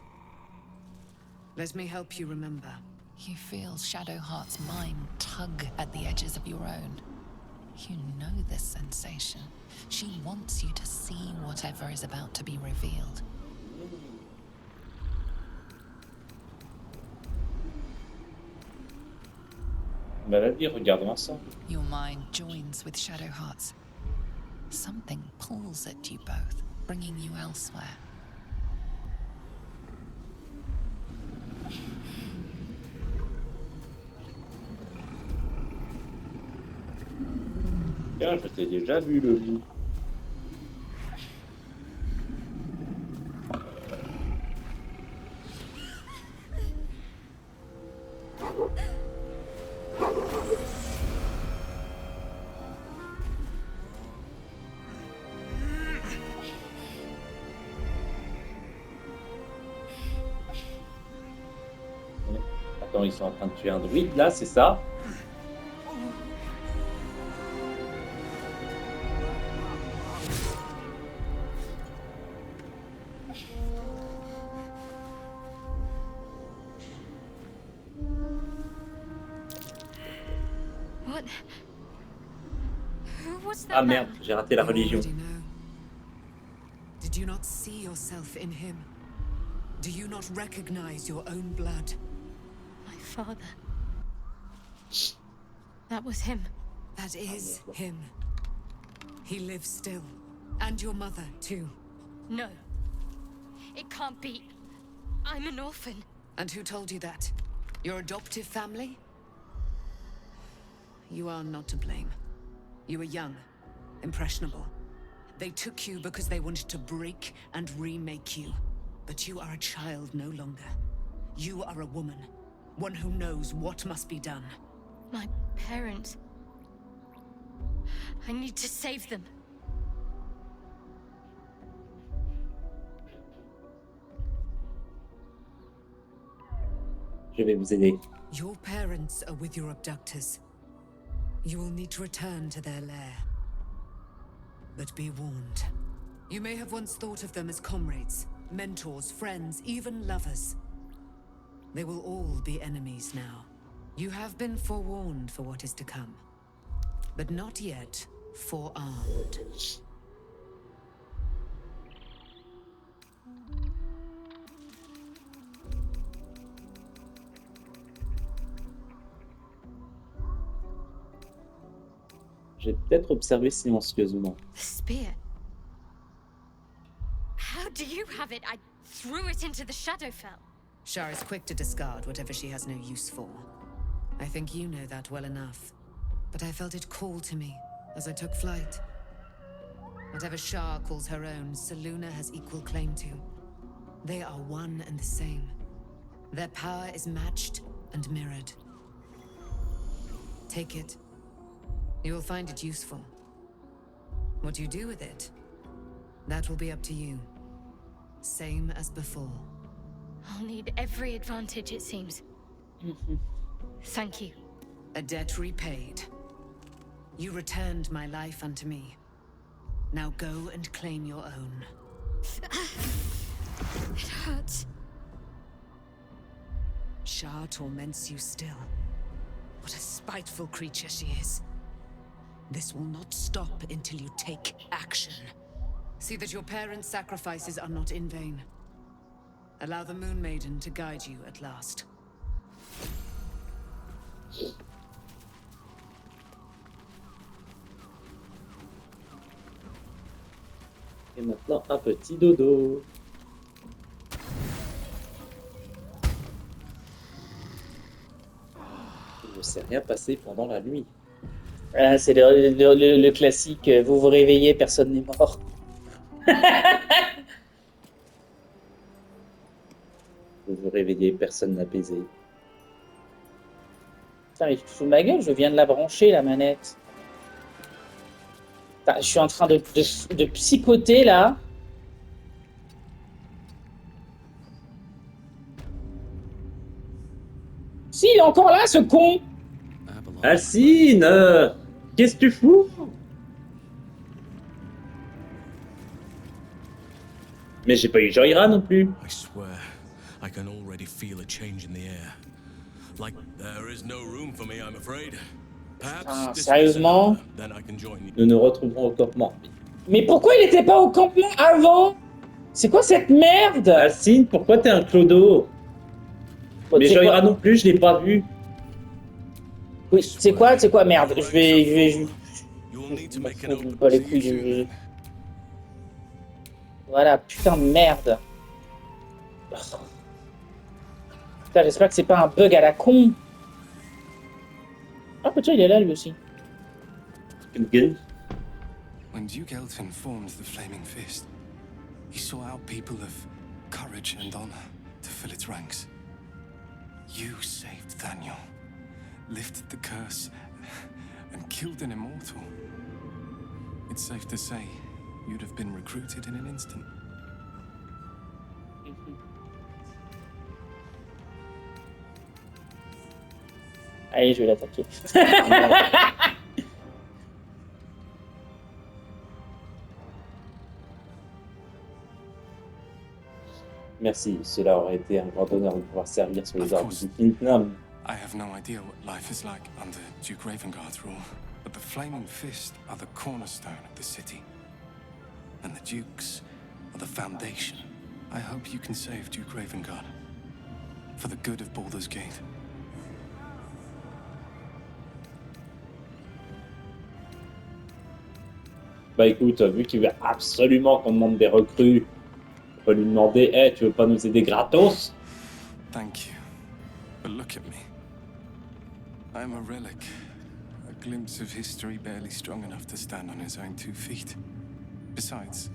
Let me help you remember. You feel Shadowheart's mind tug at the edges of your own. You know this sensation. She wants you to see whatever is about to be revealed. Bah vas-y, regardons ensemble. Your mind joins with Shadowheart's. Something pulls at you both, bringing you elsewhere. Tiens, je t'ai déjà vu le loup. Attends, ils sont en train de tuer un druide là, c'est ça? What? Who was Ah that merde, man? j'ai raté la You religion. already know. Did you not see yourself in him? Do you not recognize your own blood? My father. That was him. That is him. He lives still. And your mother, too. No. It can't be. I'm an orphan. And who told you that? Your adoptive family? You are not to blame. You were young, impressionable. They took you because they wanted to break and remake you. But you are a child no longer. You are a woman. One who knows what must be done. My parents. I need to save them. Je vais vous aider. Your parents are with your abductors. You will need to return to their lair. But be warned. You may have once thought of them as comrades, mentors, friends, even lovers. They will all be enemies now. You have been forewarned for what is to come, but not yet forearmed. J'ai peut-être observé silencieusement. The spear. How do you have it? I threw it into the Shadowfell. Shar is quick to discard whatever she has no use for. I think you know that well enough. But I felt it call to me as I took flight. Whatever Shar calls her own, Selûne has equal claim to. They are one and the same. Their power is matched and mirrored. Take it. You will find it useful. What you do with it, that will be up to you. Same as before. I'll need every advantage, it seems. Thank you. A debt repaid. You returned my life unto me. Now go and claim your own. It hurts. Shar torments you still. What a spiteful creature she is. This will not stop until you take action. See that your parents' sacrifices are not in vain. Allow the Moon Maiden to guide you at last. Et maintenant, un petit dodo. Il ne s'est rien passé pendant la nuit. Ah, c'est le classique, vous vous réveillez, personne n'est mort. Vous vous réveillez, personne n'a baisé. Putain, mais tu te fous de ma gueule, je viens de la brancher, la manette. Putain, je suis en train de psychoter, là. Si, il est encore là, ce con. Alcine, qu'est-ce que tu fous? Mais j'ai pas eu Jaheira non plus. I swear, I can already feel a change in the air. Like there is no room for me, I'm afraid. Putain, sérieusement? Then I can join you. Nous nous retrouverons au campement. Mais pourquoi il était pas au campement avant? C'est quoi cette merde? Alcine, pourquoi t'es un clodo? Bon, mais Jaheira non plus, je l'ai pas vu. Oui, c'est quoi, merde? Je vais pas les couilles. Voilà, putain de merde. Putain, j'espère que c'est pas un bug à la con. Ah, putain, il est là lui aussi. When Duke Elton formed the Flaming Fist, he sought out people of courage and honor to fill its ranks. You saved Daniel, lifted the curse, and killed an immortal. It's safe to say you'd have been recruited in an instant. Allez, je vais l'attaquer. Merci, cela aurait été un grand honneur de pouvoir servir sur les ordres du Vietnam. I have no idea what life is like under Duke Ravengard's rule, but the Flaming Fist are the cornerstone of the city. And the Dukes are the foundation. I hope you can save Duke Ravengard. For the good of Baldur's Gate. Bah écoute, vu qu'il veut absolument qu'on demande des recrues, on peut lui demander, hey, tu veux pas nous aider gratos? Thank you. But look at me. I'm a relic. A glimpse of history barely strong enough to stand on his own 2 feet. Besides,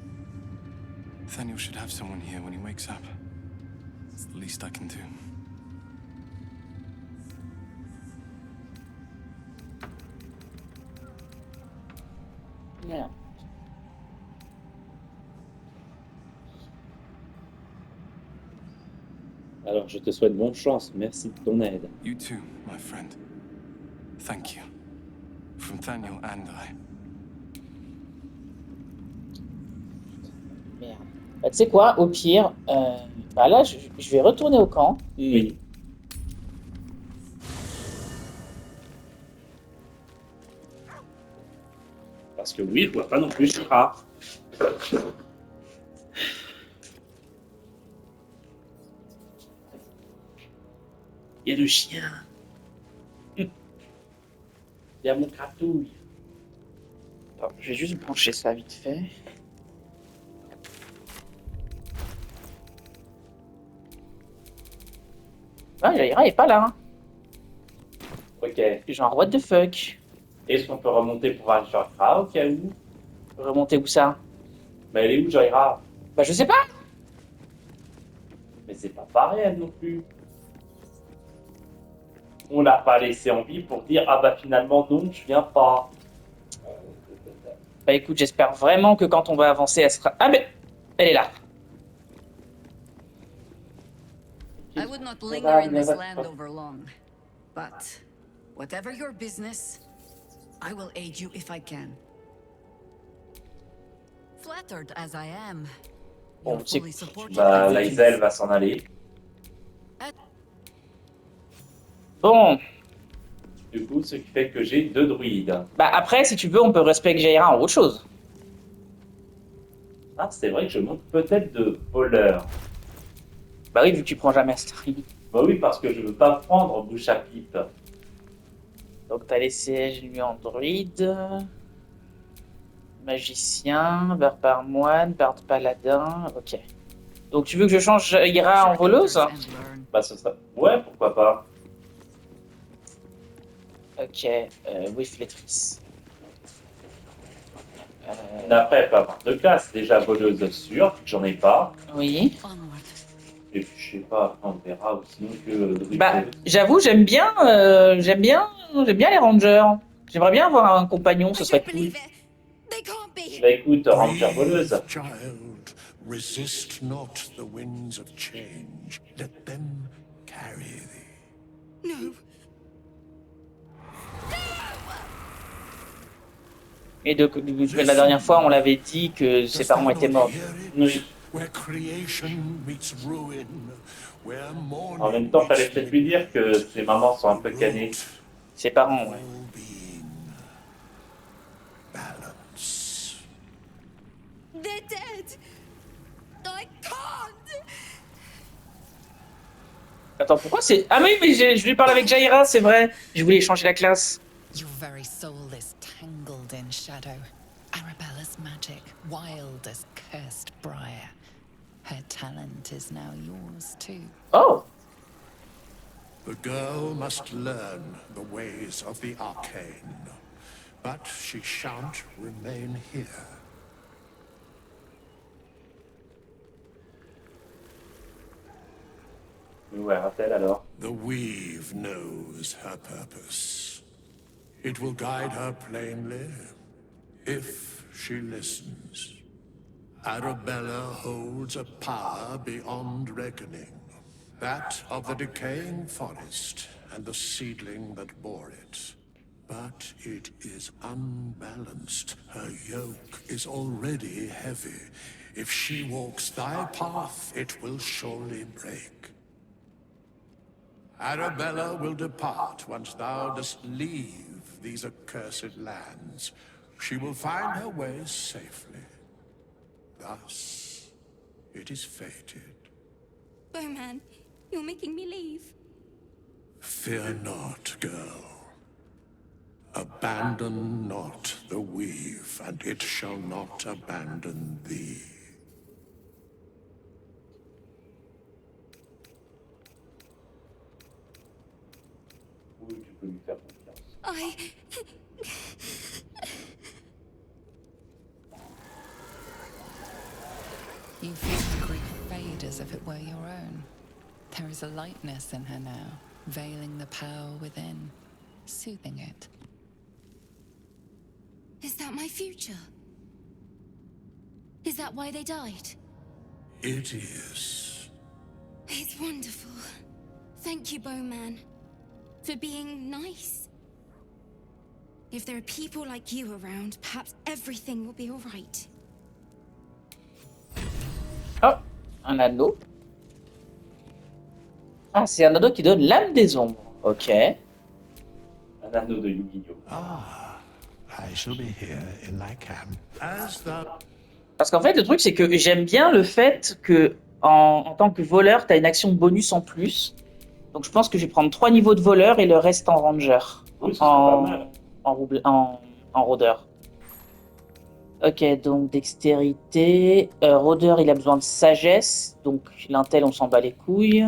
Nathaniel should have someone here when he wakes up. It's the least I can do. Merde. Alors, je te souhaite bonne chance. Merci de ton aide. You too, my friend. Thank you. From Nathaniel and I. Merde. Bah, tu sais quoi, au pire, bah là, je vais retourner au camp. Oui. Parce que oui, je vois pas non plus Shira. Il y a le chien. Il y a mon cratouille. Attends, je vais juste brancher ça vite fait. Ah, Jaheira est pas là. Hein. Ok. Genre, what the fuck? Est-ce qu'on peut remonter pour voir Jaheira au cas où? Remonter où ça? Mais elle est où Jaheira? Bah, je sais pas. Mais c'est pas pareil elle non plus. On l'a pas laissé en vie pour dire ah bah finalement non, je viens pas. Bah écoute, j'espère vraiment que quand on va avancer, elle sera... Ah mais elle est là. I would not linger in this land over long. But whatever your business, I will aid you if I can. Flattered as I am, Bon, c'est... Bah Laïzel va s'en aller. Bon. Du coup, ce qui fait que j'ai 2 druides. Bah après, si tu veux, on peut respecter Jaheira en autre chose. Ah, c'est vrai que je monte peut-être de voleur. Bah oui, vu que tu prends jamais Astrid. Bah oui, parce que je veux pas prendre bouche à pipe. Donc t'as laissé lui en druide. Magicien, barbare moine, barde paladin, ok. Donc tu veux que je change Jaheira en voleuse? Bah ce serait... Ouais, pourquoi pas. Ok, oui, flétrice. D'après, elle peut avoir 2 classes. Déjà voleuse sûre, j'en ai pas. Oui. Et puis je sais pas, on verra, ou sinon que druide. Bah, j'avoue, j'aime bien les rangers. J'aimerais bien avoir un compagnon, ce serait cool. Bah écoute, ranger voleuse. Child, resist not the winds of change. Let them carry thee. No. Et donc, la dernière fois, on l'avait dit que ses parents étaient morts. Oui. En même temps, fallait peut-être lui dire que ses mamans sont un peu canées. Ses parents, ouais. They're dead. I can't. Attends, pourquoi c'est... Ah oui, mais je lui parle avec Jaheira, c'est vrai. Je voulais changer la classe. Your very soul is tangled in shadow. Arabella's magic, wild as cursed briar. Her talent is now yours too. Oh! The girl must learn the ways of the arcane, but she shan't remain here. Où ira-t-elle alors? The weave knows her purpose. It will guide her plainly, if she listens. Arabella holds a power beyond reckoning. That of the decaying forest and the seedling that bore it. But it is unbalanced. Her yoke is already heavy. If she walks thy path, it will surely break. Arabella will depart once thou dost leave these accursed lands. She will find her way safely. Thus, it is fated. Bowman, you're making me leave. Fear not, girl. Abandon not the weave, and it shall not abandon thee. Oui, tu peux lui faire confiance. You feel the grief fade as if it were your own. There is a lightness in her now, veiling the power within, soothing it. Is that my future? Is that why they died? It is. It's wonderful. Thank you, Bowman, for being nice. If there are people like you around, perhaps everything will be all right. Oh, un anneau. Ah, c'est un anneau qui donne l'âme des ombres. Ok. Un anneau de Yu-Gi-Oh! I shall be here in thy camp as thou... Parce qu'en fait, le truc, c'est que j'aime bien le fait que, en tant que voleur, t'as une action bonus en plus. Donc je pense que je vais prendre 3 niveaux de voleur et le reste en ranger. Oui, ça pas mal. En rôdeur. Ok, donc dextérité. Rôdeur, il a besoin de sagesse. Donc l'intel, on s'en bat les couilles.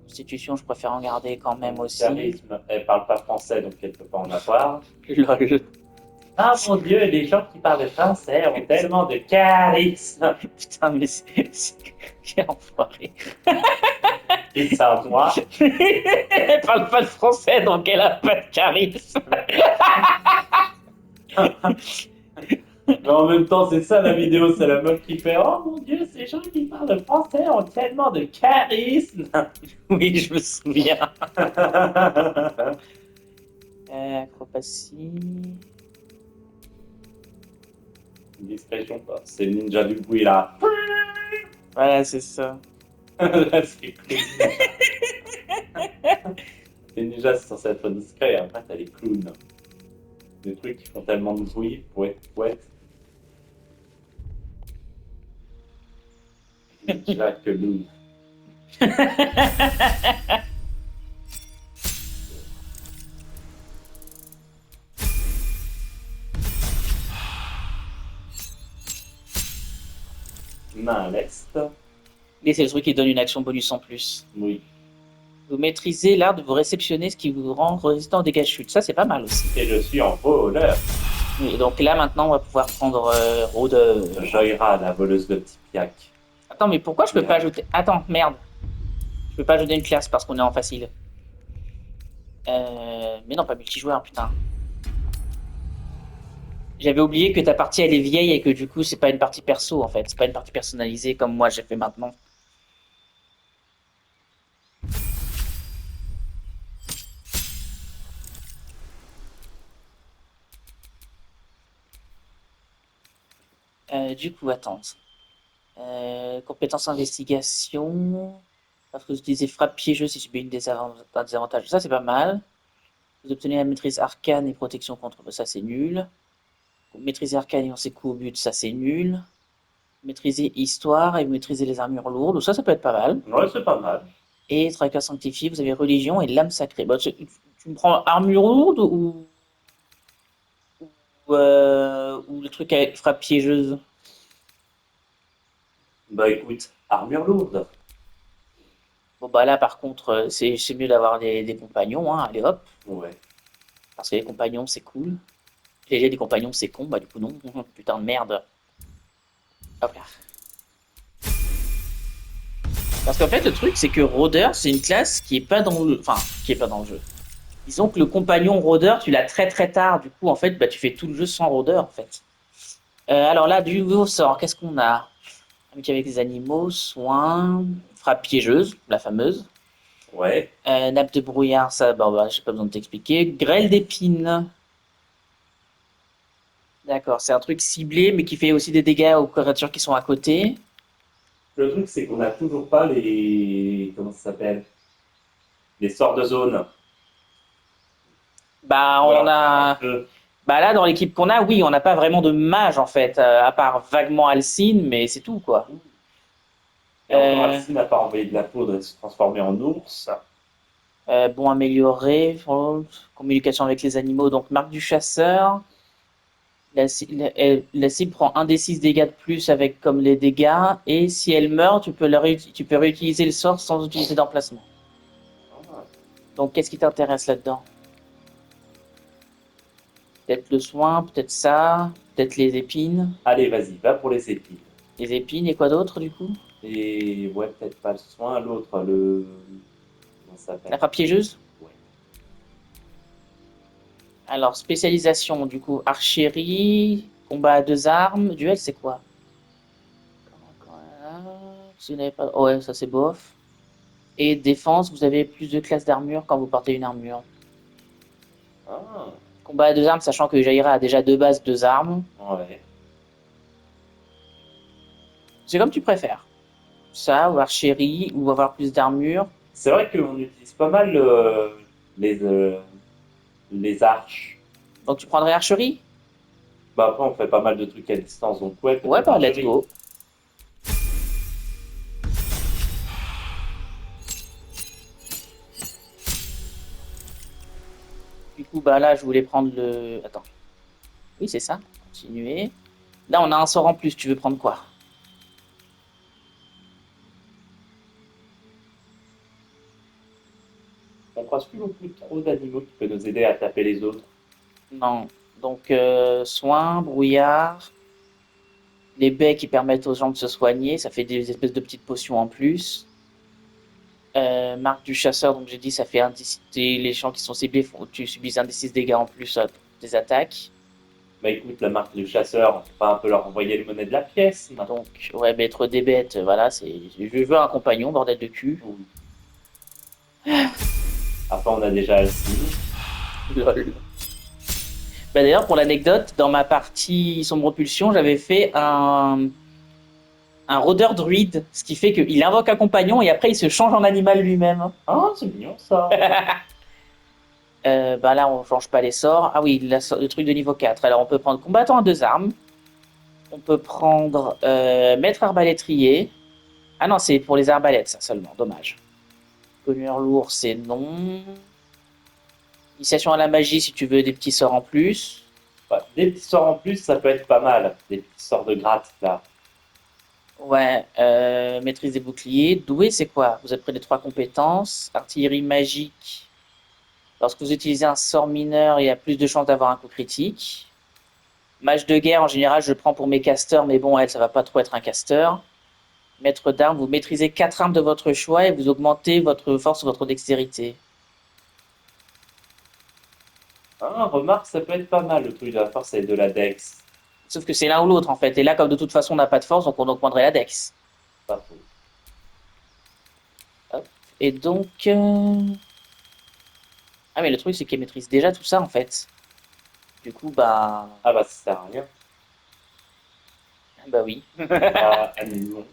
Constitution, je préfère en garder quand même aussi. Charisme, elle parle pas français, donc elle peut pas en avoir. Lol. Ah mon dieu, les gens qui parlent français ont tellement de charisme. Putain, mais c'est... Quel enfoiré. Et ça, moi. Elle parle pas le français, donc elle a pas de charisme. Mais en même temps, c'est ça la vidéo, c'est la meuf qui fait « Oh mon dieu, ces gens qui parlent français ont tellement de charisme !» Oui, je me souviens. Acrobatie... Une expression, quoi. C'est le ninja du bruit, là. Voilà, c'est ça. Là, c'est cool. Les ninjas, c'est censé être discret, après t'as les clowns. Des trucs qui font tellement de bruit, pouette. Ninja que loup. Main à l'est. Et c'est le truc qui donne une action bonus en plus. Oui. Vous maîtrisez l'art de vous réceptionner, ce qui vous rend résistant aux dégâts de chute. Ça, c'est pas mal aussi. Et je suis en voleur. Oui, donc là, maintenant, on va pouvoir prendre rôdeur. Jaheira, la voleuse de petits piac. Attends, mais pourquoi je peux pas ajouter... Attends, merde. Je peux pas ajouter une classe parce qu'on est en facile. Mais non, pas multijoueur, putain. J'avais oublié que ta partie, elle est vieille et que du coup, c'est pas une partie perso, en fait. C'est pas une partie personnalisée comme moi, j'ai fait maintenant. Du coup, attends. Compétence investigation. Parce que vous utilisez frappe piégeuse si subit un désavantage. Ça, c'est pas mal. Vous obtenez la maîtrise arcane et protection contre... Ça, c'est nul. Maîtriser arcane et on ses coups au but, ça, c'est nul. Maîtriser histoire et maîtriser les armures lourdes. Ça peut être pas mal. Ouais, c'est pas mal. Et tracker sanctifié, vous avez religion et l'âme sacrée. Bon, tu me prends armure lourde ou le truc avec frappe piégeuse? Bah écoute, armure lourde. Bon bah là par contre c'est mieux d'avoir des compagnons, hein, allez hop. Ouais. Parce que les compagnons c'est cool. Les des compagnons c'est con, bah du coup non, putain de merde. Hop là. Parce qu'en fait le truc c'est que rôdeur c'est une classe qui est pas dans le... Enfin, qui est pas dans le jeu. Disons que le compagnon rôdeur tu l'as très très tard, du coup en fait bah tu fais tout le jeu sans rôdeur en fait. Alors là du nouveau sort, qu'est-ce qu'on a? Avec les animaux, soins, frappe piégeuse, la fameuse. Ouais. Nappe de brouillard, ça, bah, j'ai pas besoin de t'expliquer. Grêle d'épines. D'accord, c'est un truc ciblé, mais qui fait aussi des dégâts aux créatures qui sont à côté. Le truc, c'est qu'on n'a toujours pas les... Comment ça s'appelle? Les sorts de zone. Bah, on a. Bah là, dans l'équipe qu'on a, oui, on n'a pas vraiment de mage en fait, à part vaguement Alcine, mais c'est tout quoi. Et encore Alcine n'a pas envoyé de la poudre et se transformer en ours. Bon amélioré, communication avec les animaux, donc marque du chasseur. La cible prend 1 des 6 dégâts de plus avec comme les dégâts, et si elle meurt, tu peux réutiliser le sort sans utiliser d'emplacement. Donc qu'est-ce qui t'intéresse là-dedans? Peut-être le soin, peut-être ça, peut-être les épines. Allez, vas-y, va pour les épines. Les épines et quoi d'autre du coup? Et ouais, peut-être pas le soin, l'autre, le... Comment ça s'appelle? La frappe piégeuse? Ouais. Alors, spécialisation, du coup, archérie, combat à 2 armes, duel, c'est quoi? Si vous n'avez pas... Ouais, ça c'est bof. Et défense, vous avez plus de classes d'armure quand vous portez une armure. Ah. Combat à 2 armes, sachant que Jaheira a déjà de base 2 armes. Ouais. C'est comme tu préfères. Ça, ou archérie, ou avoir plus d'armure. C'est vrai qu'on utilise pas mal les arches. Donc tu prendrais archerie? Bah après, on fait pas mal de trucs à distance, donc ouais, Ouais, bah let's go. Du coup, bah là, je voulais prendre le... Attends. Oui, c'est ça. Continuer. Là, on a un sort en plus. Tu veux prendre quoi? On croise plus non plus trop d'animaux qui peuvent nous aider à taper les autres. Non. Donc, soin, brouillard. Les baies qui permettent aux gens de se soigner. Ça fait des espèces de petites potions en plus. Marque du chasseur, donc j'ai dit, ça fait les gens qui sont ciblés, tu subis 1 des 6 dégâts en plus des attaques. Bah écoute, la marque du chasseur, on peut pas un peu leur envoyer le monnaie de la pièce. Donc, ouais, maître des bêtes, voilà, je veux un compagnon, bordel de cul. Après, on a déjà Alcine. Lol. Bah d'ailleurs, pour l'anecdote, dans ma partie sombre pulsion, j'avais fait un rôdeur druide, ce qui fait qu'il invoque un compagnon et après il se change en animal lui-même. Ah, c'est mignon ça. Bah là, on change pas les sorts. Ah oui, le truc de niveau 4. Alors, on peut prendre combattant à 2 armes. On peut prendre maître arbalétrier. Ah non, c'est pour les arbalètes, ça seulement. Dommage. Cogneur lourd, c'est non. Initiation à la magie, si tu veux des petits sorts en plus. Bah, des petits sorts en plus, ça peut être pas mal. Des petits sorts de gratte, là. Ouais, maîtrise des boucliers. Doué, c'est quoi? Vous êtes près des 3 compétences. Artillerie magique. Lorsque vous utilisez un sort mineur, il y a plus de chances d'avoir un coup critique. Mage de guerre, en général, je le prends pour mes casters, mais bon, elle, ça va pas trop être un caster. Maître d'armes, vous maîtrisez 4 armes de votre choix et vous augmentez votre force ou votre dextérité. Ah, remarque, ça peut être pas mal le truc de la force et de la dex. Sauf que c'est l'un ou l'autre en fait. Et là, comme de toute façon on n'a pas de force, donc on augmenterait la dex. Pas faux. Hop. Et donc... Ah mais le truc c'est qu'elle maîtrise déjà tout ça en fait. Du coup, bah... Ah bah ça sert à rien. Bah oui. Ah, annulons.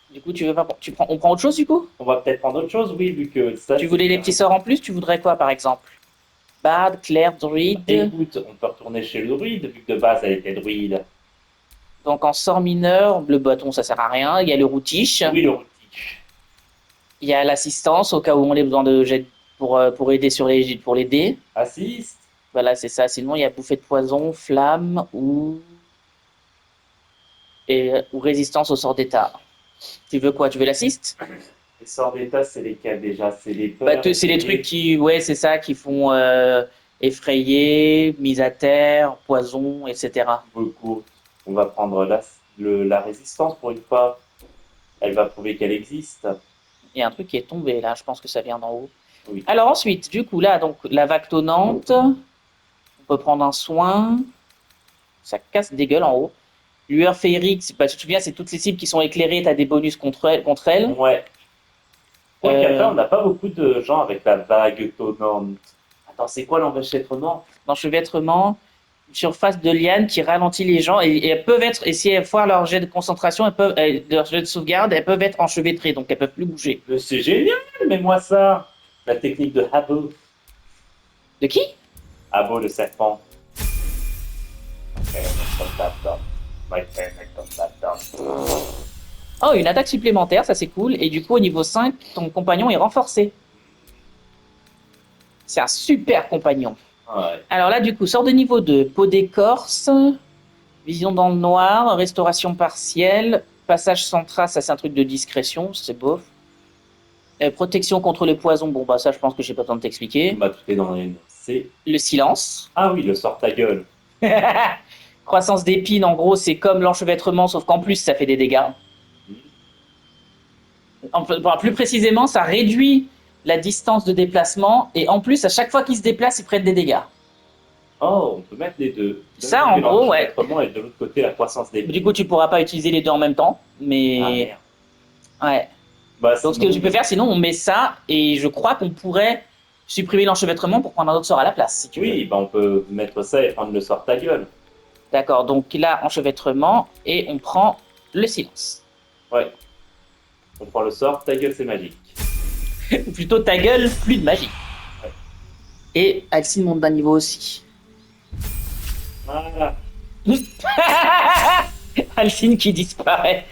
Du coup, tu veux pas... On prend autre chose du coup? On va peut-être prendre autre chose, oui, vu que ça... Tu voulais les petits sorts en plus, tu voudrais quoi par exemple? Bard, clair, druide... Écoute, on peut retourner chez le druide, vu que de base elle était druide. Donc en sort mineur, le bâton ça sert à rien. Il y a le routiche. Oui, le routiche. Il y a l'assistance au cas où on a besoin de jet pour aider pour les dés. Assiste. Voilà, c'est ça. Sinon, il y a bouffée de poison, flamme ou résistance au sort d'état. Tu veux quoi? Tu veux l'assist? Les sorts d'état, c'est lesquels déjà? C'est les peurs. Bah, c'est les trucs qui, ouais, c'est ça, qui font effrayer, mise à terre, poison, etc. Beaucoup. On va prendre la résistance pour une fois. Elle va prouver qu'elle existe. Il y a un truc qui est tombé là, je pense que ça vient d'en haut. Oui. Alors ensuite, du coup, là, donc la vague tonnante. On peut prendre un soin. Ça casse des gueules en haut. Lueur féerique, bah, tu te souviens, c'est toutes les cibles qui sont éclairées, tu as des bonus contre elles. Ouais. Attends, on n'a pas beaucoup de gens avec la vague tonnante. Attends, c'est quoi l'enchevêtrement? L'enchevêtrement, surface de liane qui ralentit les gens et elles peuvent être, et si elles foirent leur jet de concentration, leur jet de sauvegarde, elles peuvent être enchevêtrées, donc elles peuvent plus bouger. C'est génial, mais moi ça. La technique de Habo. De qui? Habo le serpent. Oh, une attaque supplémentaire, ça c'est cool. Et du coup, au niveau 5, ton compagnon est renforcé. C'est un super compagnon. Ouais. Alors là, du coup, sort de niveau 2. Peau d'écorce, vision dans le noir, restauration partielle, passage sans trace, ça c'est un truc de discrétion, c'est beau. Protection contre les poisons, bon bah ça je pense que j'ai pas besoin de t'expliquer. Bah tout est dans une. C'est le silence. Ah oui, le sort ta gueule. Croissance d'épines, en gros, c'est comme l'enchevêtrement, sauf qu'en plus ça fait des dégâts. Plus précisément, ça réduit la distance de déplacement et en plus, à chaque fois qu'ils se déplacent, ils prennent des dégâts. Oh, on peut mettre les deux. Ça, en gros, ouais. Et de l'autre côté, la croissance d'épines. Du coup, tu pourras pas utiliser les deux en même temps, mais. Ah, merde. Ouais. Bah, donc, ce que tu peux faire, sinon, on met ça et je crois qu'on pourrait supprimer l'enchevêtrement pour prendre un autre sort à la place. Si tu veux. Bah, on peut mettre ça et prendre le sort ta gueule. D'accord, donc là, enchevêtrement et on prend le silence. Ouais. On prend le sort, ta gueule, c'est magique. Ou plutôt ta gueule, plus de magie. Ouais. Et Alcine monte d'un niveau aussi. Voilà. Alcine qui disparaît.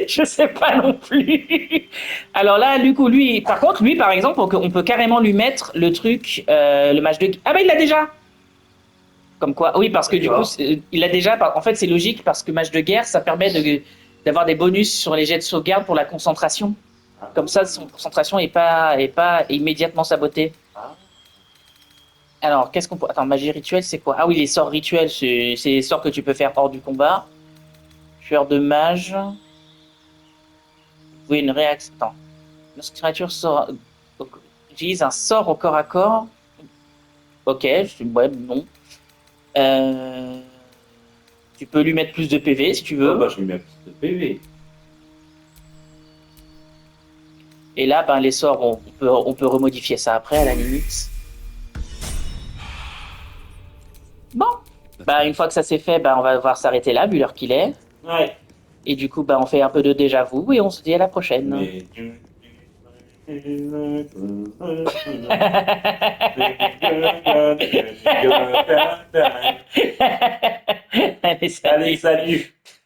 Je sais pas non plus. Alors là, du coup, lui, par contre, lui, par exemple, on peut carrément lui mettre le truc, le mage de... Ah bah il l'a déjà. Comme quoi, oui, parce que du coup, il l'a déjà. En fait, c'est logique parce que mage de guerre, ça permet d'avoir des bonus sur les jets de sauvegarde pour la concentration. Comme ça, son concentration est pas immédiatement sabotée. Alors, qu'est-ce qu'on peut... Attends, magie rituelle, c'est quoi? Ah oui, les sorts rituels, c'est les sorts que tu peux faire hors du combat. Tueur de mage. Oui, une réaction. Attends. Lorsqu'une créature utilise un sort au corps à corps. Ok, ouais, non. Tu peux lui mettre plus de PV si tu veux. Oh, bah, je lui mets plus de PV. Et là, ben, les sorts, on peut remodifier ça après, à la limite. Bon. Bah, une fois que ça c'est fait, ben, on va devoir s'arrêter là, vu l'heure qu'il est. Ouais. Et du coup, ben, on fait un peu de déjà vu et on se dit à la prochaine. Mais... Allez, salut. Allez, salut.